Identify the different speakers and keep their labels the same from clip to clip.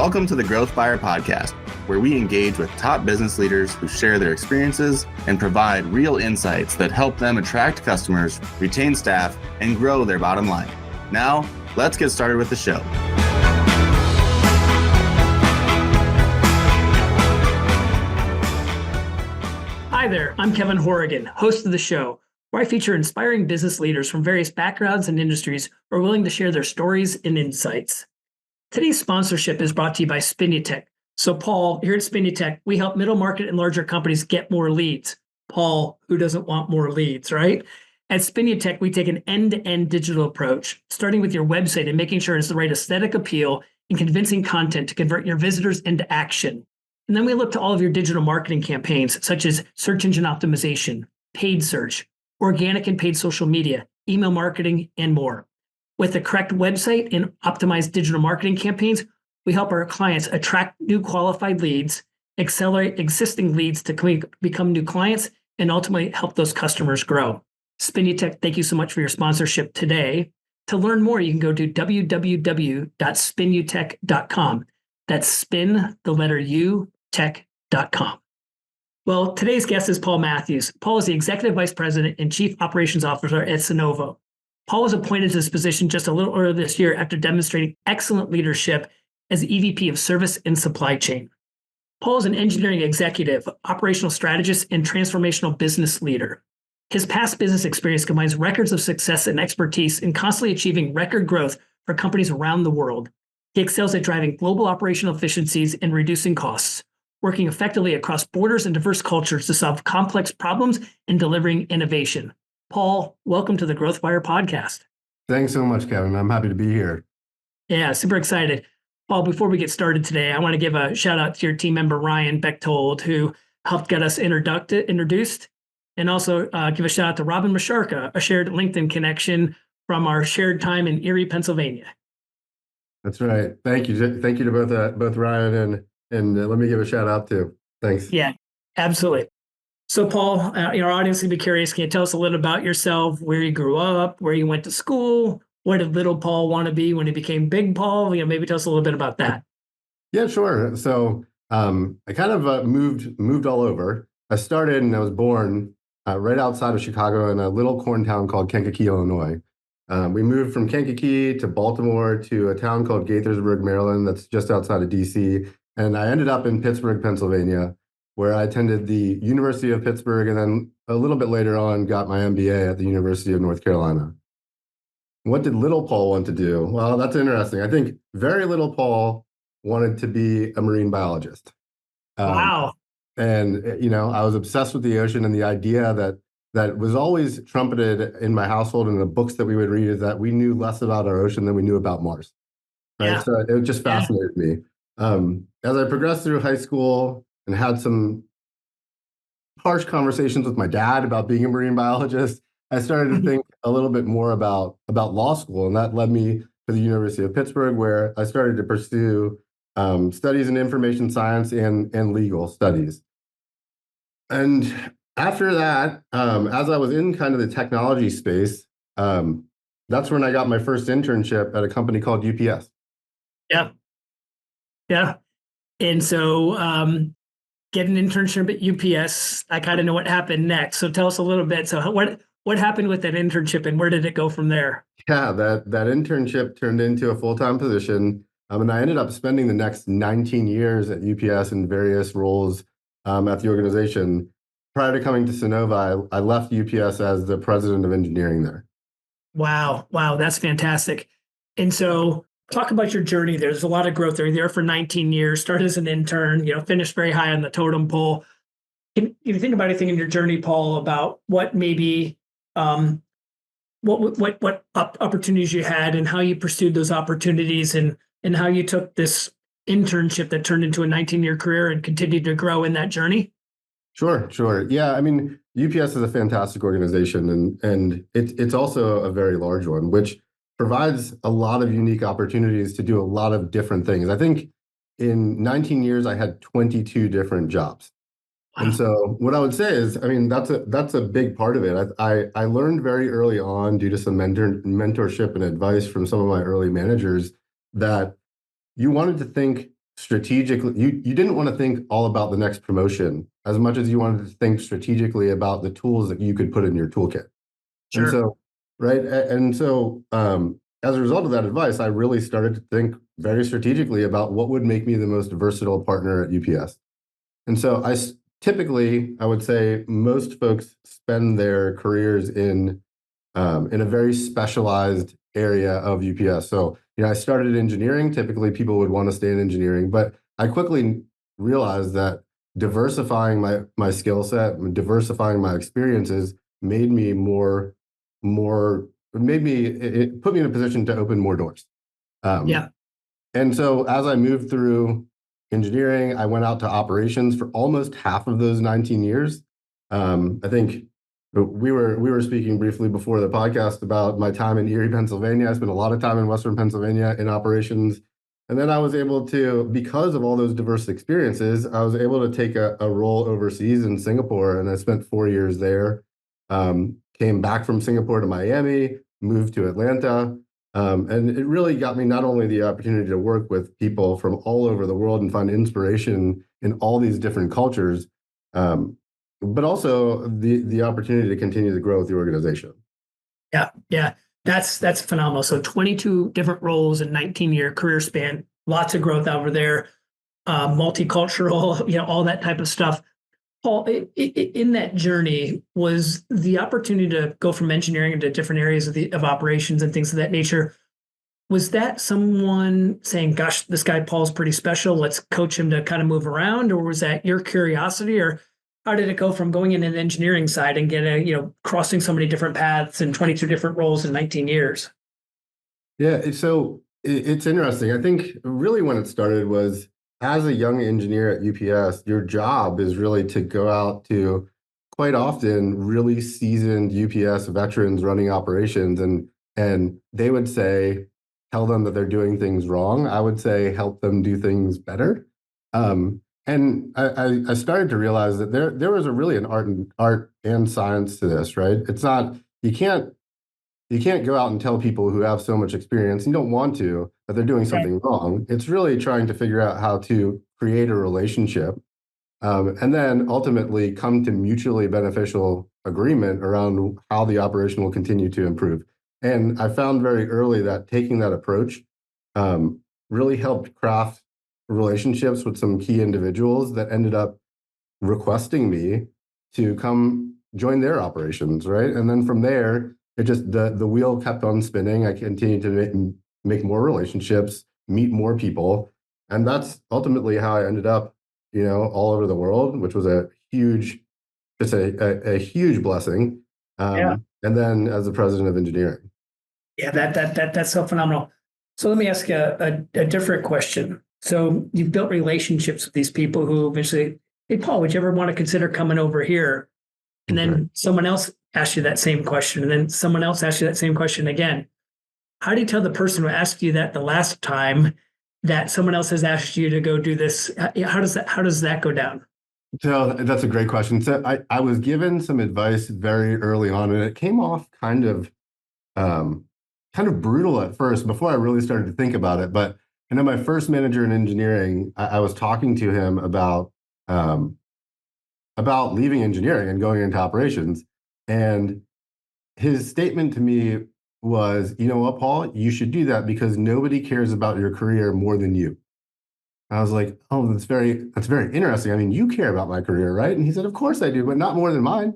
Speaker 1: Welcome to the Growth Buyer Podcast, where we engage with top business leaders who share their experiences and provide real insights that help them attract customers, retain staff, and grow their bottom line. Now, let's get started with the show.
Speaker 2: Hi there, I'm Kevin Horrigan, host of the show, where I feature inspiring business leaders from various backgrounds and industries who are willing to share their stories and insights. Today's sponsorship is brought to you by Spinutech. So Paul, here at Spinutech, we help middle market and larger companies get more leads. Paul, who doesn't want more leads, right? At Spinutech, we take an end-to-end digital approach, starting with your website and making sure it's the right aesthetic appeal and convincing content to convert your visitors into action. And then we look to all of your digital marketing campaigns, such as search engine optimization, paid search, organic and paid social media, email marketing, and more. With the correct website and optimized digital marketing campaigns, we help our clients attract new qualified leads, accelerate existing leads to become new clients, and ultimately help those customers grow. Spinutech, thank you so much for your sponsorship today. To learn more, you can go to www.spinutech.com. That's spin, the letter U, tech.com. Well, today's guest is Paul Mathews. Paul is the Executive Vice President and Chief Operations Officer at Sunnova. Paul was appointed to this position just a little earlier this year after demonstrating excellent leadership as EVP of Service and Supply Chain. Paul is an engineering executive, operational strategist, and transformational business leader. His past business experience combines records of success and expertise in constantly achieving record growth for companies around the world. He excels at driving global operational efficiencies and reducing costs, working effectively across borders and diverse cultures to solve complex problems and delivering innovation. Paul, welcome to the Growth Buyer Podcast.
Speaker 3: Thanks so much, Kevin. I'm happy to be here.
Speaker 2: Yeah, super excited. Paul, before we get started today, I want to give a shout out to your team member, Ryan Bechtold, who helped get us introduced, and also give a shout out to Robin Masharka, a shared LinkedIn connection from our shared time in Erie, Pennsylvania.
Speaker 3: That's right. Thank you. Thank you to both Ryan and let me give a shout out too. Thanks.
Speaker 2: Yeah, absolutely. So Paul, our audience will be curious. Can you tell us a little about yourself, where you grew up, where you went to school? What did little Paul want to be when he became big Paul? Maybe tell us a little bit about that.
Speaker 3: Yeah, sure. So I kind of moved all over. I started and I was born right outside of Chicago in a little corn town called Kankakee, Illinois. We moved from Kankakee to Baltimore to a town called Gaithersburg, Maryland, that's just outside of DC. And I ended up in Pittsburgh, Pennsylvania, where I attended the University of Pittsburgh, and then a little bit later on got my MBA at the University of North Carolina. What did little Paul want to do? Well, that's interesting. I think very little Paul wanted to be a marine biologist.
Speaker 2: Wow.
Speaker 3: And, I was obsessed with the ocean, and the idea that was always trumpeted in my household and in the books that we would read is that we knew less about our ocean than we knew about Mars. Right? Yeah. So it just fascinated me. As I progressed through high school and had some harsh conversations with my dad about being a marine biologist, I started to think a little bit more about law school. And that led me to the University of Pittsburgh, where I started to pursue studies in information science and legal studies. And after that, as I was in kind of the technology space, that's when I got my first internship at a company called UPS.
Speaker 2: Yeah. Yeah. And so get an internship at UPS. I kind of know what happened next. So tell us a little bit. So what happened with that internship and where did it go from there?
Speaker 3: Yeah, that internship turned into a full-time position. And I ended up spending the next 19 years at UPS in various roles at the organization. Prior to coming to Sunnova, I left UPS as the president of engineering there.
Speaker 2: Wow. That's fantastic. And so talk about your journey. There's a lot of growth there. You're there for 19 years, started as an intern, finished very high on the totem pole. Can you think about anything in your journey, Paul, about what maybe, what opportunities you had and how you pursued those opportunities and how you took this internship that turned into a 19-year career and continued to grow in that journey?
Speaker 3: Sure. Yeah, I mean, UPS is a fantastic organization, and it's also a very large one, which provides a lot of unique opportunities to do a lot of different things. I think in 19 years, I had 22 different jobs. Wow. And so what I would say is, I mean, that's a big part of it. I learned very early on, due to some mentorship and advice from some of my early managers, that you wanted to think strategically, you didn't want to think all about the next promotion as much as you wanted to think strategically about the tools that you could put in your toolkit.
Speaker 2: Sure.
Speaker 3: And so, right. And so, as a result of that advice, I really started to think very strategically about what would make me the most versatile partner at UPS. And so typically, I would say most folks spend their careers in a very specialized area of UPS. So, I started engineering. Typically, people would want to stay in engineering, but I quickly realized that diversifying my skill set, diversifying my experiences made me it put me in a position to open more doors.
Speaker 2: Yeah.
Speaker 3: And so as I moved through engineering, I went out to operations for almost half of those 19 years. I think we were speaking briefly before the podcast about my time in Erie, Pennsylvania. I spent a lot of time in Western Pennsylvania in operations. And then I was able to, because of all those diverse experiences, I was able to take a role overseas in Singapore, and I spent 4 years there. Came back from Singapore to Miami, moved to Atlanta. And it really got me not only the opportunity to work with people from all over the world and find inspiration in all these different cultures, but also the opportunity to continue to grow with the organization.
Speaker 2: Yeah. That's phenomenal. So 22 different roles in 19-year career span, lots of growth over there, multicultural, all that type of stuff. Paul, in that journey, was the opportunity to go from engineering into different areas of operations and things of that nature, was that someone saying, gosh, this guy Paul's pretty special, let's coach him to kind of move around? Or was that your curiosity? Or how did it go from going in an engineering side and crossing so many different paths and 22 different roles in 19 years?
Speaker 3: Yeah, so it's interesting. I think really when it started was, as a young engineer at UPS, your job is really to go out to, quite often, really seasoned UPS veterans running operations, and they would say, tell them that they're doing things wrong. I would say, help them do things better. And I started to realize that there was really an art and science to this, right? It's not, you can't go out and tell people who have so much experience, you don't want to, that they're doing something wrong. It's really trying to figure out how to create a relationship, and then ultimately come to mutually beneficial agreement around how the operation will continue to improve. And I found very early that taking that approach really helped craft relationships with some key individuals that ended up requesting me to come join their operations, right? And then from there, it just the wheel kept on spinning. I continued to make more relationships, meet more people, and that's ultimately how I ended up, all over the world, which was a huge blessing. And then as the president of engineering.
Speaker 2: Yeah, that's so phenomenal. So let me ask you a different question. So you've built relationships with these people who eventually, hey, Paul, would you ever want to consider coming over here? And then someone else asks you that same question, and then someone else asks you that same question again. How do you tell the person who asked you that the last time that someone else has asked you to go do this? How does that go down?
Speaker 3: So that's a great question. So I was given some advice very early on, and it came off kind of brutal at first before I really started to think about it. But my first manager in engineering, I was talking to him about leaving engineering and going into operations. And his statement to me was, you know what, Paul, you should do that because nobody cares about your career more than you. I was like, oh, that's very interesting. I mean, you care about my career, right? And he said, of course I do, but not more than mine.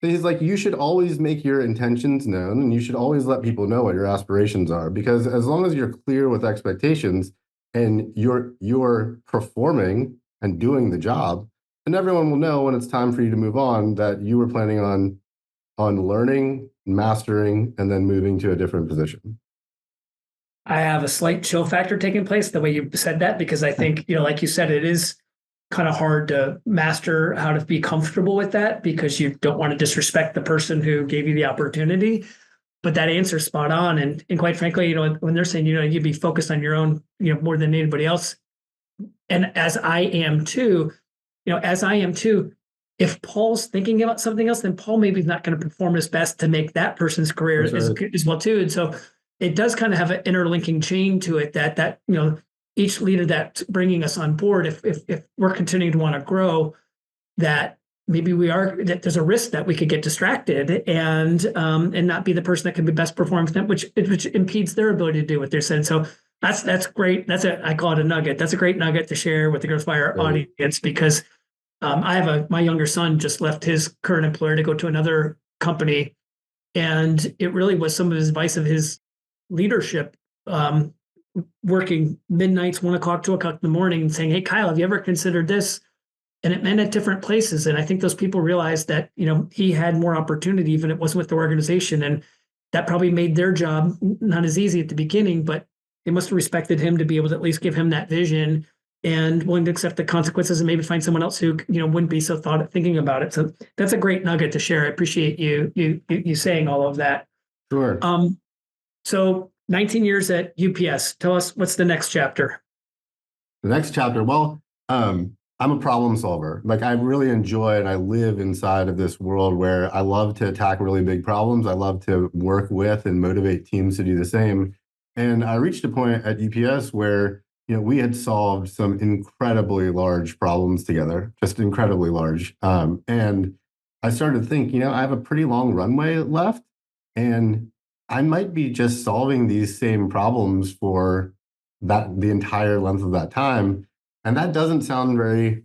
Speaker 3: And he's like, you should always make your intentions known, and you should always let people know what your aspirations are, because as long as you're clear with expectations and you're performing and doing the job, and everyone will know when it's time for you to move on that you were planning on learning, mastering, and then moving to a different position.
Speaker 2: I have a slight chill factor taking place the way you said that, because I think, like you said, it is kind of hard to master how to be comfortable with that because you don't want to disrespect the person who gave you the opportunity. But that answer is spot on. And quite frankly, when they're saying, you'd be focused on your own, more than anybody else. And as I am too, if Paul's thinking about something else, then Paul maybe is not going to perform his best to make that person's career as well too. And so it does kind of have an interlinking chain to it that each leader that's bringing us on board, if we're continuing to want to grow, that maybe that there's a risk that we could get distracted and not be the person that can be best performing, which impedes their ability to do what they're saying. So that's great. I call it a nugget. That's a great nugget to share with the Growth Fire audience, because my younger son just left his current employer to go to another company, and it really was some of his advice of his leadership, working midnights, 1 o'clock, 2 o'clock in the morning, and saying, "Hey, Kyle, have you ever considered this?" And it meant at different places. And I think those people realized that, he had more opportunity, even if it wasn't with the organization. And that probably made their job not as easy at the beginning, but they must have respected him to be able to at least give him that vision and willing to accept the consequences and maybe find someone else who, wouldn't be so thinking about it. So that's a great nugget to share. I appreciate you saying all of that.
Speaker 3: Sure.
Speaker 2: So 19 years at UPS. Tell us, what's the next chapter?
Speaker 3: The next chapter, well, I'm a problem solver. Like, I really enjoy and I live inside of this world where I love to attack really big problems. I love to work with and motivate teams to do the same. And I reached a point at UPS where, we had solved some incredibly large problems together, just incredibly large. And I started to think, I have a pretty long runway left, and I might be just solving these same problems for the entire length of that time. And that doesn't sound very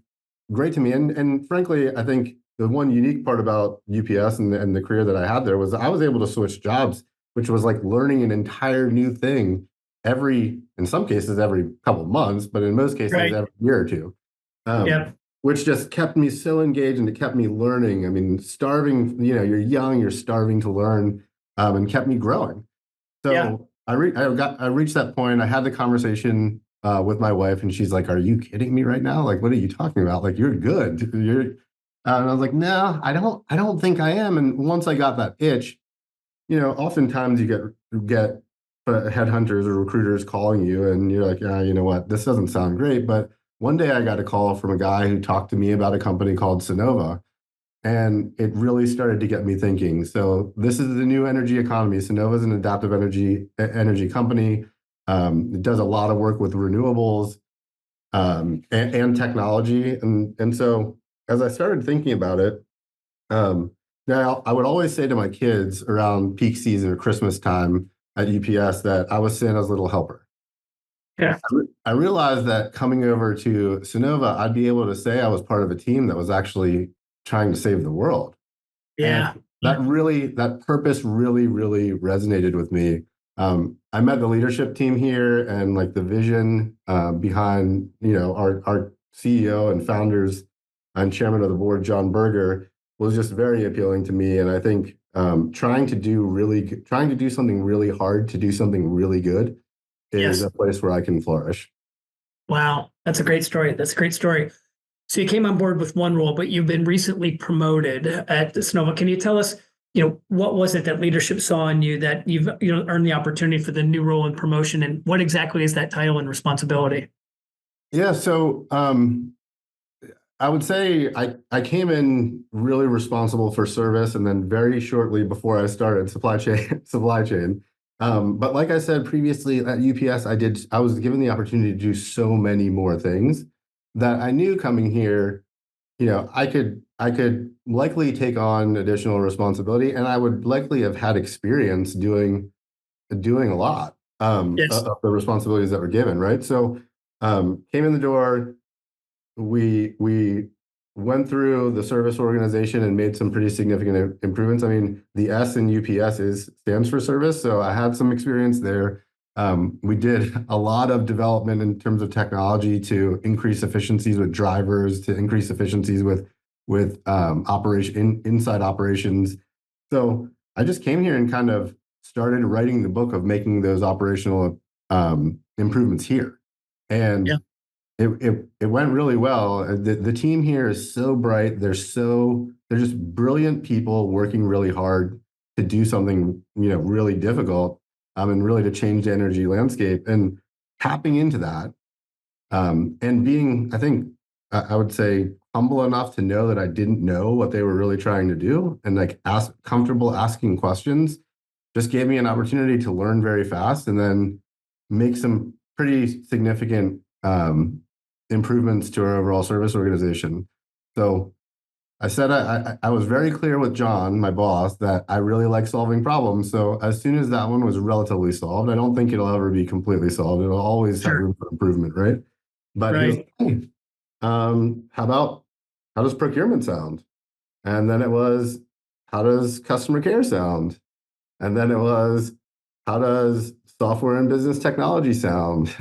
Speaker 3: great to me. And frankly, I think the one unique part about UPS and the career that I had there was I was able to switch jobs, which was like learning an entire new thing in some cases, every couple of months, but in most cases, every year or two. Which just kept me so engaged, and it kept me learning. I mean, starving, you're young, you're starving to learn, and kept me growing. So I reached that point. I had the conversation with my wife, and she's like, "Are you kidding me right now? Like, what are you talking about? Like, you're good." And I was like, "No, I don't think I am." And once I got that itch, oftentimes you get headhunters or recruiters calling you, and you're like, "Yeah, you know what? This doesn't sound great." But one day I got a call from a guy who talked to me about a company called Sunnova, and it really started to get me thinking. So this is the new energy economy. Sunnova is an adaptive energy company. It does a lot of work with renewables and technology. And so as I started thinking about it, now I would always say to my kids around peak season or Christmas time at UPS that I was Santa's little helper.
Speaker 2: Yeah.
Speaker 3: I realized that coming over to Sunnova, I'd be able to say I was part of a team that was actually trying to save the world.
Speaker 2: Yeah.
Speaker 3: And that purpose really, really resonated with me. I met the leadership team here, and like the vision behind, our CEO and founders and chairman of the board, John Berger, was just very appealing to me. And I think trying to do something really hard to do something really good is a place where I can flourish.
Speaker 2: Wow. That's a great story. So you came on board with one role, but you've been recently promoted at Sunnova. Can you tell us, what was it that leadership saw in you that you've earned the opportunity for the new role and promotion, and what exactly is that title and responsibility?
Speaker 3: Yeah. So I would say I came in really responsible for service, and then very shortly before I started supply chain. But like I said previously at UPS, I was given the opportunity to do so many more things that I knew coming here, I could likely take on additional responsibility, and I would likely have had experience doing a lot of the responsibilities that were given, right? So came in the door. We went through the service organization and made some pretty significant improvements. I mean, the S in UPS stands for service, so I had some experience there. We did a lot of development in terms of technology to increase efficiencies with drivers, to increase efficiencies with inside operations. So I just came here and kind of started writing the book of making those operational improvements here, and it went really well. The team here is so bright. They're just brilliant people working really hard to do something really difficult, and really to change the energy landscape, and tapping into that, and being, I think, I would say, humble enough to know that I didn't know what they were really trying to do, and like comfortable asking questions, just gave me an opportunity to learn very fast, and then make some pretty significant improvements to our overall service organization. So I said I was very clear with John, my boss, that I really like solving problems. So as soon as that one was relatively solved, I don't think it'll ever be completely solved. It'll always have room for improvement, right? But he was like, hey, how does procurement sound? And then it was, how does customer care sound? And then it was, how does software and business technology sound?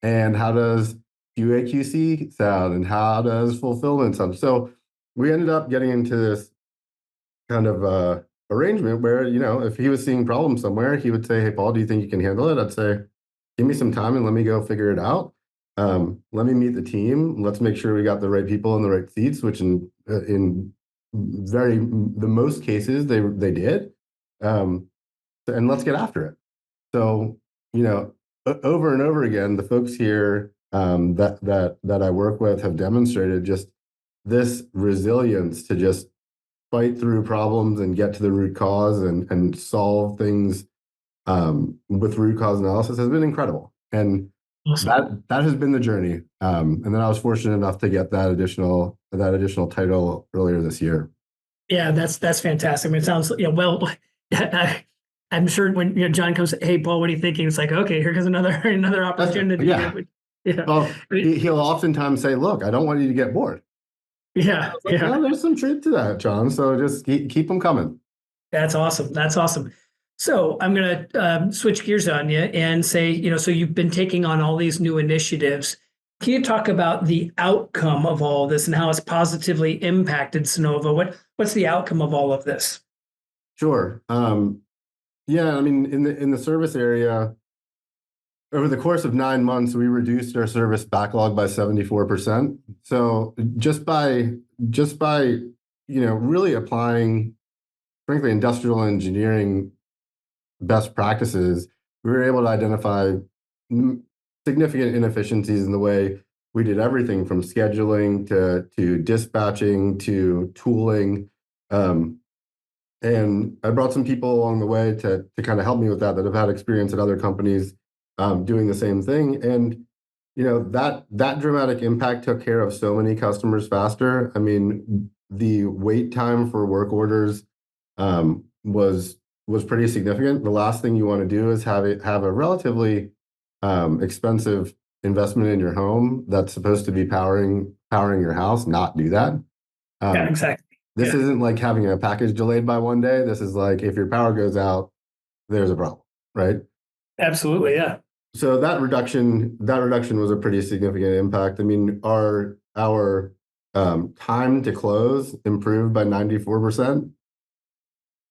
Speaker 3: And how does QA/QC sound? And how does fulfillment sound? So we ended up getting into this kind of arrangement where, if he was seeing problems somewhere, he would say, hey, Paul, do you think you can handle it? I'd say, give me some time and let me go figure it out. Let me meet the team. Let's make sure we got the right people in the right seats, which in the most cases they did. And let's get after it. So, over and over again, the folks here that I work with have demonstrated just this resilience to just fight through problems and get to the root cause and solve things with root cause analysis has been incredible. And awesome. that has been the journey. And then I was fortunate enough to get that additional title earlier this year.
Speaker 2: Yeah, that's fantastic. I mean, it sounds I'm sure when John comes, hey Paul, what are you thinking? It's like, okay, here comes another opportunity.
Speaker 3: Yeah. Well, he'll oftentimes say, look, I don't want you to get bored.
Speaker 2: Yeah.
Speaker 3: Like, yeah. There's some truth to that, John. So just keep them coming.
Speaker 2: That's awesome. That's awesome. So I'm going to switch gears on you and say, so you've been taking on all these new initiatives. Can you talk about the outcome of all of this and how it's positively impacted Sunnova? What's the outcome of all of this?
Speaker 3: Sure. Yeah, I mean, in the service area, over the course of 9 months, we reduced our service backlog by 74%. So just by really applying, frankly, industrial engineering best practices, we were able to identify significant inefficiencies in the way we did everything from scheduling to dispatching to tooling. And I brought some people along the way to kind of help me with that have had experience at other companies doing the same thing. And that dramatic impact took care of so many customers faster. I mean, the wait time for work orders was pretty significant. The last thing you want to do is have a relatively expensive investment in your home that's supposed to be powering your house, not do that.
Speaker 2: Yeah, exactly.
Speaker 3: This isn't like having a package delayed by one day. This is like if your power goes out, there's a problem, right?
Speaker 2: Absolutely, yeah.
Speaker 3: So that reduction was a pretty significant impact. I mean, our time to close improved by 94%.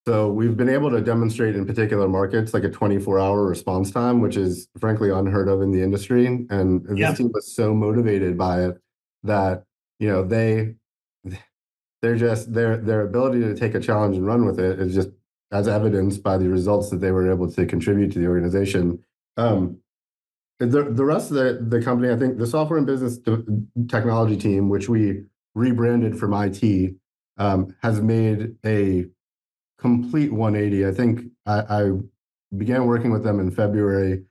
Speaker 3: So we've been able to demonstrate in particular markets like a 24-hour response time, which is frankly unheard of in the industry. And this team was so motivated by it that their ability to take a challenge and run with it is just as evidenced by the results that they were able to contribute to the organization. The rest of the company, I think the software and business technology team, which we rebranded from IT, has made a complete 180. I think I began working with them in February.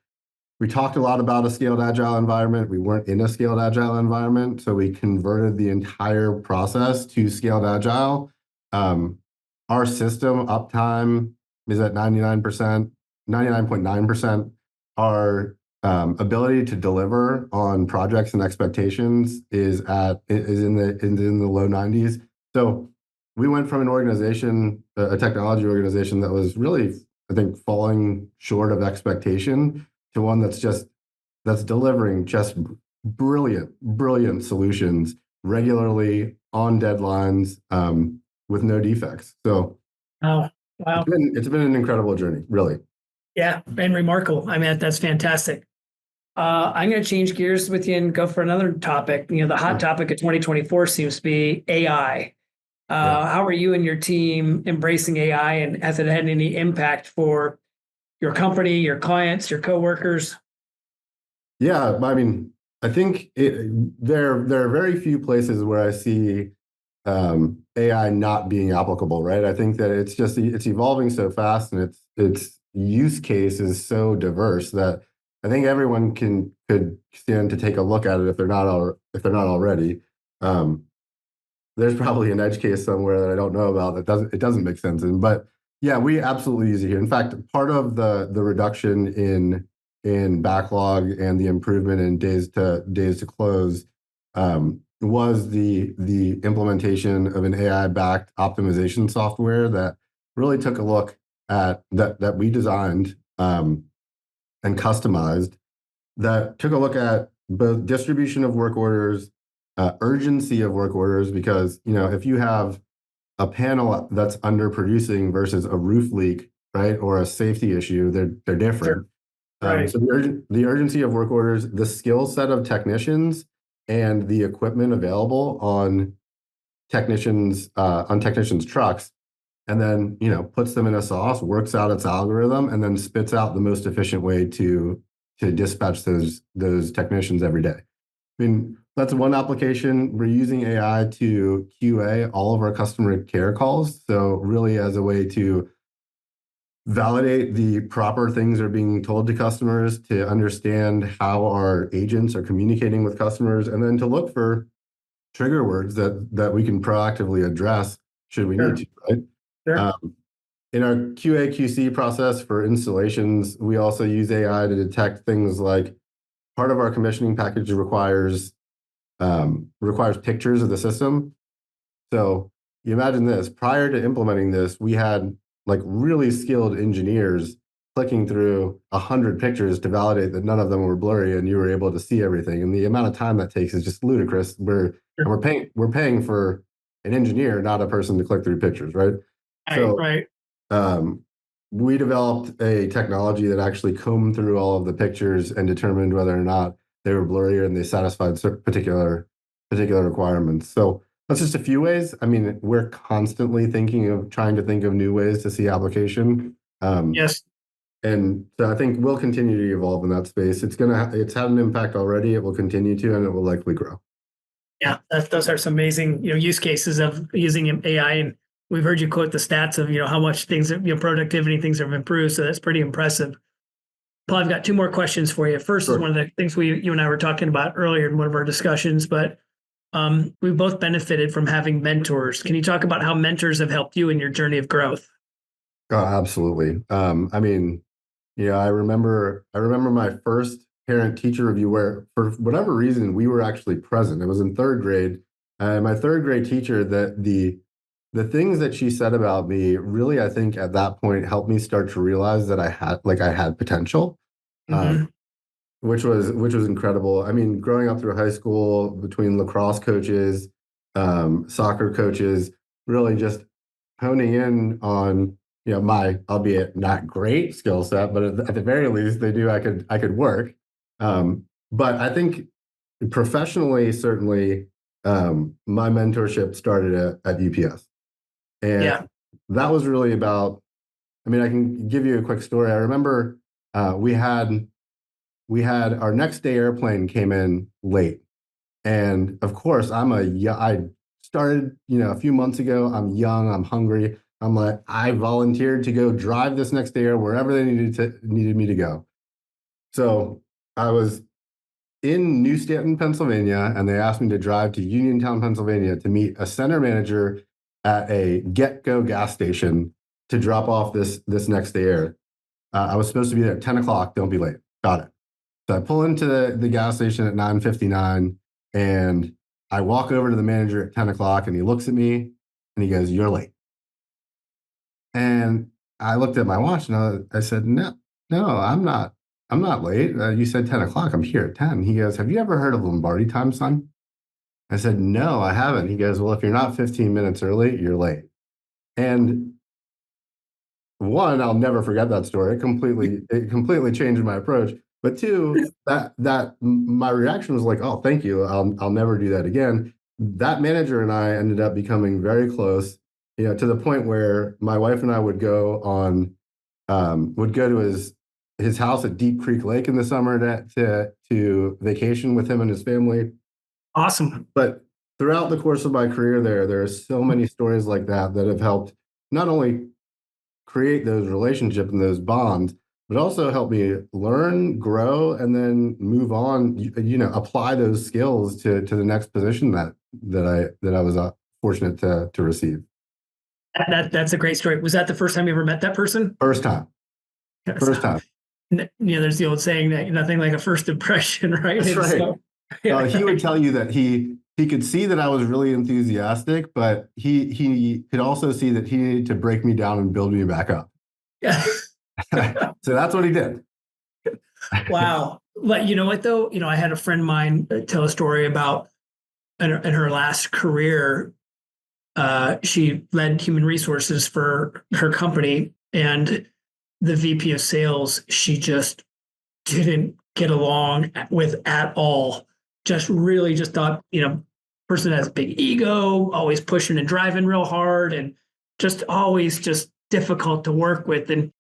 Speaker 3: We talked a lot about a scaled agile environment. We weren't in a scaled agile environment, so we converted the entire process to scaled agile. Our system uptime is at 99.9%. Our ability to deliver on projects and expectations is in the low 90s. So we went from an organization, a technology organization that was really, I think, falling short of expectation to one that's delivering just brilliant solutions regularly on deadlines with no defects. So
Speaker 2: wow.
Speaker 3: It's been an incredible journey, really.
Speaker 2: Yeah, and remarkable. I mean, that's fantastic. I'm going to change gears with you and go for another topic. The hot topic of 2024 seems to be AI. How are you and your team embracing AI, and has it had any impact for your company, your clients, your coworkers?
Speaker 3: Yeah, I mean, I think there are very few places where I see AI not being applicable, right? I think that it's evolving so fast, and its use case is so diverse that I think everyone could stand to take a look at it if they're not already. There's probably an edge case somewhere that I don't know about that doesn't make sense in, but yeah, we absolutely use it here. In fact, part of the reduction in backlog and the improvement in days to close was the implementation of an AI-backed optimization software that really took a look at that we designed and customized, that took a look at both distribution of work orders, urgency of work orders, because if you have a panel that's underproducing versus a roof leak, right, or a safety issue, they're different.
Speaker 2: Sure. Right.
Speaker 3: So the urgency of work orders, the skill set of technicians, and the equipment available on technicians' trucks, and then puts them in a sauce, works out its algorithm, and then spits out the most efficient way to dispatch those technicians every day. I mean, that's one application. We're using AI to QA all of our customer care calls. So really as a way to validate the proper things are being told to customers, to understand how our agents are communicating with customers, and then to look for trigger words that we can proactively address should we need to, right?
Speaker 2: Sure.
Speaker 3: In our QA QC process for installations, we also use AI to detect things like part of our commissioning package requires pictures of the system. So you imagine this, prior to implementing this, we had like really skilled engineers clicking through 100 pictures to validate that none of them were blurry and you were able to see everything. And the amount of time that takes is just ludicrous. We're paying for an engineer, not a person to click through pictures, right?
Speaker 2: Right.
Speaker 3: We developed a technology that actually combed through all of the pictures and determined whether or not they were blurry and they satisfied particular requirements. So that's just a few ways. I mean, we're constantly trying to think of new ways to see application.
Speaker 2: Yes.
Speaker 3: And so I think we'll continue to evolve in that space. It's had an impact already. It will continue to, and it will likely grow.
Speaker 2: Yeah, those are some amazing use cases of using AI, and we've heard you quote the stats of how much things productivity things have improved. So that's pretty impressive. Paul, I've got two more questions for you. First is one of the things you and I were talking about earlier in one of our discussions, but we both benefited from having mentors. Can you talk about how mentors have helped you in your journey of growth?
Speaker 3: Oh, absolutely. I mean, I remember my first parent-teacher review where, for whatever reason, we were actually present. It was in third grade. My third grade teacher, that the things that she said about me really, I think at that point helped me start to realize that I had potential, which was incredible. I mean, growing up through high school, between lacrosse coaches, soccer coaches, really just honing in on my, albeit not great, skill set, but at the very least they knew I could work. But I think professionally, certainly, my mentorship started at UPS. And that was really about, I mean, I can give you a quick story. I remember we had our next day airplane came in late. And of course, I started, a few months ago. I'm young, I'm hungry. I'm like, I volunteered to go drive this next day or wherever they needed me to go. So I was in New Stanton, Pennsylvania, and they asked me to drive to Uniontown, Pennsylvania to meet a center manager at a Get-Go gas station to drop off this next day air. I was supposed to be there at 10 o'clock. Don't be late. Got it. So I pull into the gas station at 9:59, and I walk over to the manager at 10 o'clock, and he looks at me, and he goes, "You're late." And I looked at my watch, and I said, no, I'm not late. You said 10 o'clock. I'm here at 10. He goes, "Have you ever heard of Lombardi time, son?" I said, "No, I haven't." He goes, "Well, if you're not 15 minutes early, you're late." And one, I'll never forget that story. It completely changed my approach. But two, that my reaction was like, "Oh, thank you. I'll never do that again." That manager and I ended up becoming very close, to the point where my wife and I would go to his house at Deep Creek Lake in the summer to vacation with him and his family.
Speaker 2: Awesome.
Speaker 3: But throughout the course of my career there are so many stories like that have helped not only create those relationships and those bonds, but also helped me learn, grow, and then move on, apply those skills to the next position that I was fortunate to receive.
Speaker 2: That's a great story. Was that the first time you ever met that person?
Speaker 3: First time. First time.
Speaker 2: There's the old saying that nothing like a first impression, right?
Speaker 3: That's right. So, he would tell you that he could see that I was really enthusiastic, but he could also see that he needed to break me down and build me back up. Yeah. So that's what he did.
Speaker 2: Wow. But you know what, though? I had a friend of mine tell a story about in her last career, she led human resources for her company, and the VP of sales, she just didn't get along with at all. Just really just thought, person has a big ego, always pushing and driving real hard, and just always just difficult to work with. And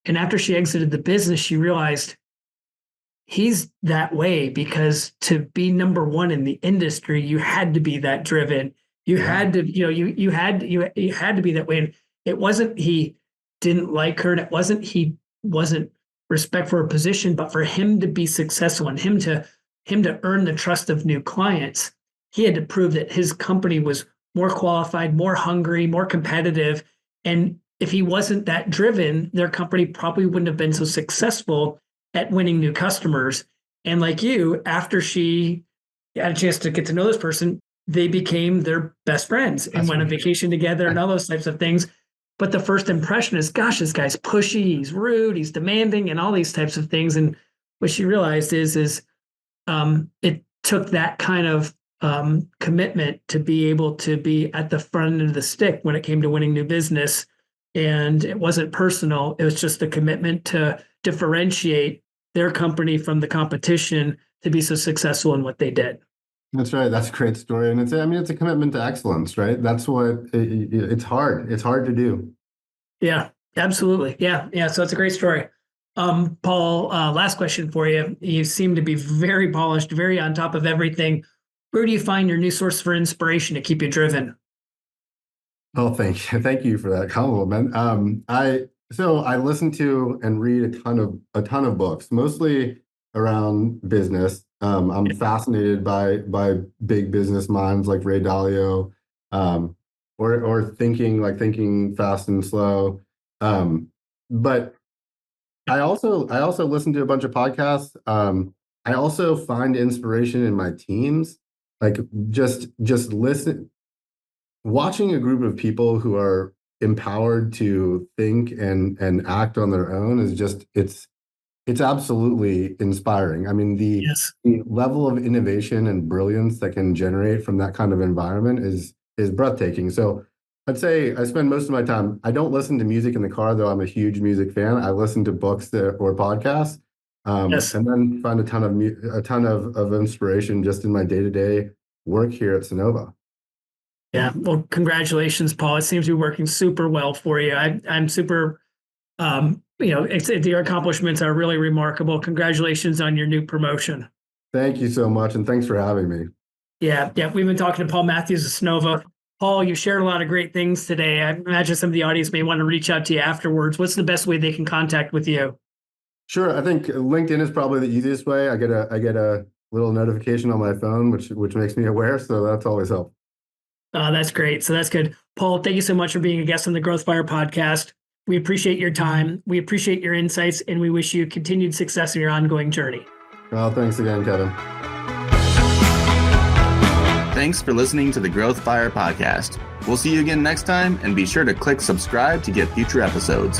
Speaker 2: after she exited the business, she realized he's that way because to be number one in the industry, you had to be that driven. You had to, you had to be that way. And it wasn't he didn't like her, and it wasn't he wasn't respect for her position, but for him to be successful and him to earn the trust of new clients, he had to prove that his company was more qualified, more hungry, more competitive. And if he wasn't that driven, their company probably wouldn't have been so successful at winning new customers. And like you, after she had a chance to get to know this person, they became their best friends and went on vacation together and all those types of things. But the first impression is, gosh, this guy's pushy, he's rude, he's demanding, and all these types of things. And what she realized is it took that kind of commitment to be able to be at the front end of the stick when it came to winning new business. And it wasn't personal. It was just a commitment to differentiate their company from the competition to be so successful in what they did.
Speaker 3: That's right. That's a great story. And it's a commitment to excellence, right? That's what it's hard. It's hard to do.
Speaker 2: Yeah, absolutely. Yeah. So it's a great story. Paul, last question for you. You seem to be very polished, very on top of everything. Where do you find your new source for inspiration to keep you driven?
Speaker 3: Oh, thank you for that compliment. I listen to and read a ton of books, mostly around business. I'm fascinated by big business minds like Ray Dalio, or thinking fast and slow. But I also listen to a bunch of podcasts. I also find inspiration in my teams, like just listen. Watching a group of people who are empowered to think and act on their own is just it's absolutely inspiring. I mean, the level of innovation and brilliance that can generate from that kind of environment is breathtaking. So I'd say I spend most of my time. I don't listen to music in the car, though I'm a huge music fan. I listen to books or podcasts, and then find a ton of inspiration just in my day-to-day work here at Sunnova.
Speaker 2: Yeah. Well, congratulations, Paul. It seems to be working super well for you. I'm super, your accomplishments are really remarkable. Congratulations on your new promotion.
Speaker 3: Thank you so much. And thanks for having me.
Speaker 2: Yeah. We've been talking to Paul Mathews of Sunnova. Paul, you shared a lot of great things today. I imagine some of the audience may want to reach out to you afterwards. What's the best way they can contact with you?
Speaker 3: Sure. I think LinkedIn is probably the easiest way. I get a little notification on my phone, which makes me aware. So that's always helpful.
Speaker 2: That's great. So that's good. Paul, thank you so much for being a guest on the Growth Fire podcast. We appreciate your time. We appreciate your insights, and we wish you continued success in your ongoing journey.
Speaker 3: Well, thanks again, Kevin.
Speaker 1: Thanks for listening to the Growth Fire podcast. We'll see you again next time, and be sure to click subscribe to get future episodes.